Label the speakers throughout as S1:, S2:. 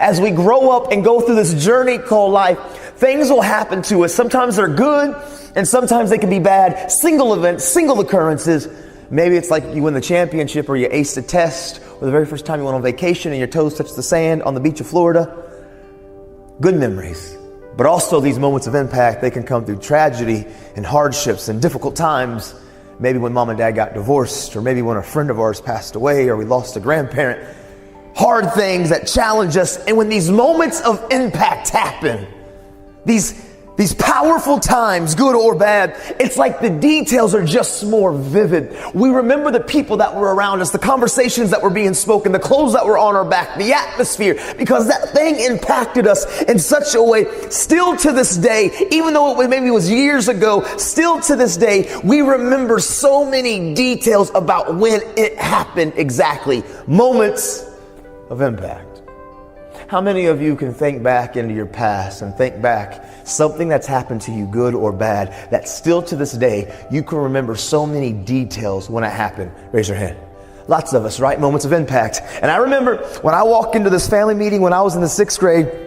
S1: as we grow up and go through this journey called life, things will happen to us. Sometimes they're good and sometimes they can be bad. Single events, single occurrences. Maybe it's like you win the championship or you ace a test or the very first time you went on vacation and your toes touched the sand on the beach of Florida. Good memories. But also these moments of impact, they can come through tragedy and hardships and difficult times. Maybe when mom and dad got divorced, or maybe when a friend of ours passed away, or we lost a grandparent. Hard things that challenge us. And when these moments of impact happen, these powerful times, good or bad, it's like the details are just more vivid. We remember the people that were around us, the conversations that were being spoken, the clothes that were on our back, the atmosphere, because that thing impacted us in such a way. Still to this day, even though it maybe was years ago, still to this day, we remember so many details about when it happened exactly. Moments of impact. How many of you can think back into your past and think back something that's happened to you, good or bad, that still to this day, you can remember so many details when it happened? Raise your hand. Lots of us, right? Moments of impact. And I remember when I walked into this family meeting when I was in the 6th grade,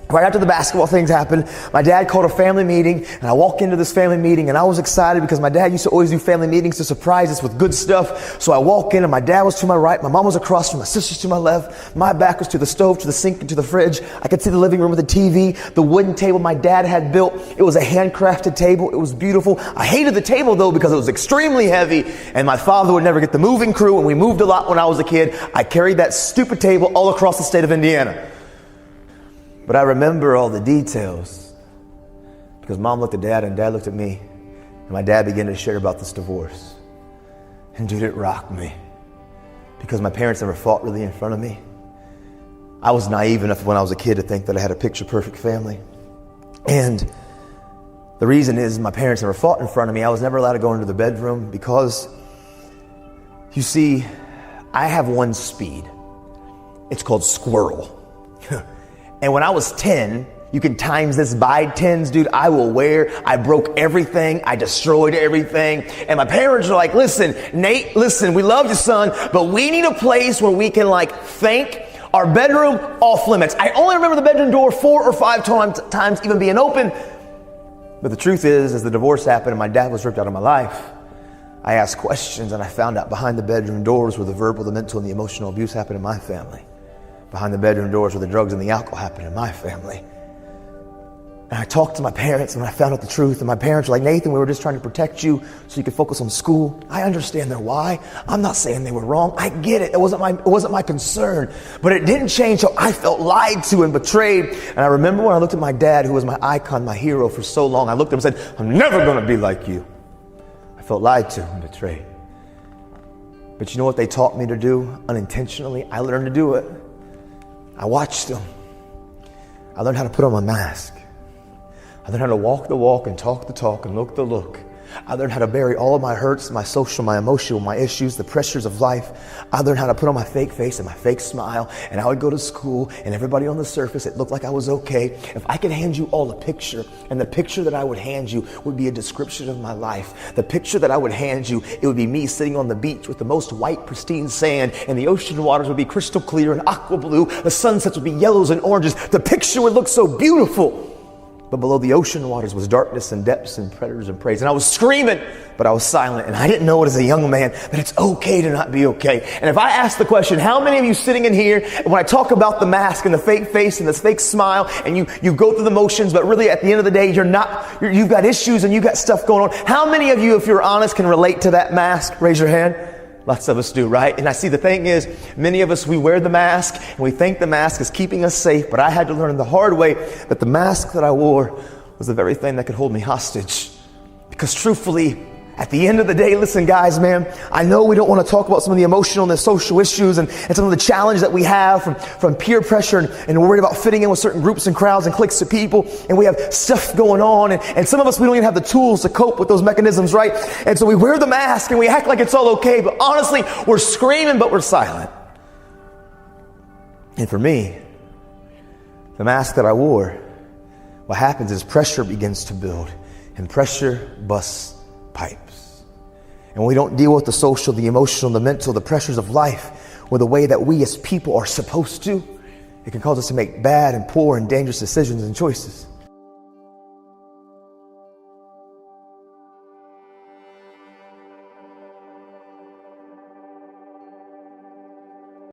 S1: right after the basketball things happened, my dad called a family meeting, and I walked into this family meeting and I was excited because my dad used to always do family meetings to surprise us with good stuff. So I walk in and my dad was to my right, my mom was across from, my sister's to my left, my back was to the stove, to the sink, and to the fridge. I could see the living room with the TV, the wooden table my dad had built. It was a handcrafted table. It was beautiful. I hated the table though because it was extremely heavy and my father would never get the moving crew, and we moved a lot when I was a kid. I carried that stupid table all across the state of Indiana. But I remember all the details because mom looked at dad and dad looked at me, and my dad began to share about this divorce. And dude, it rocked me because my parents never fought really in front of me. I was naive enough when I was a kid to think that I had a picture perfect family. And the reason is my parents never fought in front of me. I was never allowed to go into the bedroom because, you see, I have one speed. It's called squirrel. And when I was 10, you can times this by 10s, dude, I broke everything. I destroyed everything. And my parents were like, listen, Nate, listen, we love you, son, but we need a place where we can think our bedroom off limits. I only remember the bedroom door 4 or 5 times even being open. But the truth is, as the divorce happened and my dad was ripped out of my life, I asked questions and I found out behind the bedroom doors where the verbal, the mental, and the emotional abuse happened in my family. Behind the bedroom doors where the drugs and the alcohol happened in my family. And I talked to my parents and I found out the truth. And my parents were like, Nathan, we were just trying to protect you so you could focus on school. I understand their why. I'm not saying they were wrong. I get it. It wasn't my concern. But it didn't change. So I felt lied to and betrayed. And I remember when I looked at my dad, who was my icon, my hero for so long, I looked at him and said, I'm never going to be like you. I felt lied to and betrayed. But you know what they taught me to do unintentionally? I learned to do it. I watched them. I learned how to put on my mask. I learned how to walk the walk and talk the talk and look the look. I learned how to bury all of my hurts, my social, my emotional, my issues, the pressures of life. I learned how to put on my fake face and my fake smile. And I would go to school and everybody on the surface, it looked like I was okay. If I could hand you all a picture, and the picture that I would hand you would be a description of my life. The picture that I would hand you, it would be me sitting on the beach with the most white, pristine sand, and the ocean waters would be crystal clear and aqua blue. The sunsets would be yellows and oranges. The picture would look so beautiful. But below the ocean waters was darkness and depths and predators and prey. And I was screaming, but I was silent. And I didn't know it as a young man that it's okay to not be okay. And if I ask the question, how many of you sitting in here, when I talk about the mask and the fake face and the fake smile, and you go through the motions, but really at the end of the day, you've got issues and you've got stuff going on. How many of you, if you're honest, can relate to that mask? Raise your hand. Lots of us do, right? And I see the thing is, many of us, we wear the mask and we think the mask is keeping us safe, but I had to learn the hard way that the mask that I wore was the very thing that could hold me hostage. Because truthfully, at the end of the day, listen guys, man, I know we don't want to talk about some of the emotional and the social issues and some of the challenge that we have from peer pressure and worried about fitting in with certain groups and crowds and cliques of people, and we have stuff going on, and some of us, we don't even have the tools to cope with those mechanisms, right? And so we wear the mask and we act like it's all okay, but honestly, we're screaming, but we're silent. And for me, the mask that I wore, what happens is pressure begins to build, and pressure busts pipes. And when we don't deal with the social, the emotional, the mental, the pressures of life with the way that we as people are supposed to, It can cause us to make bad and poor and dangerous decisions and choices.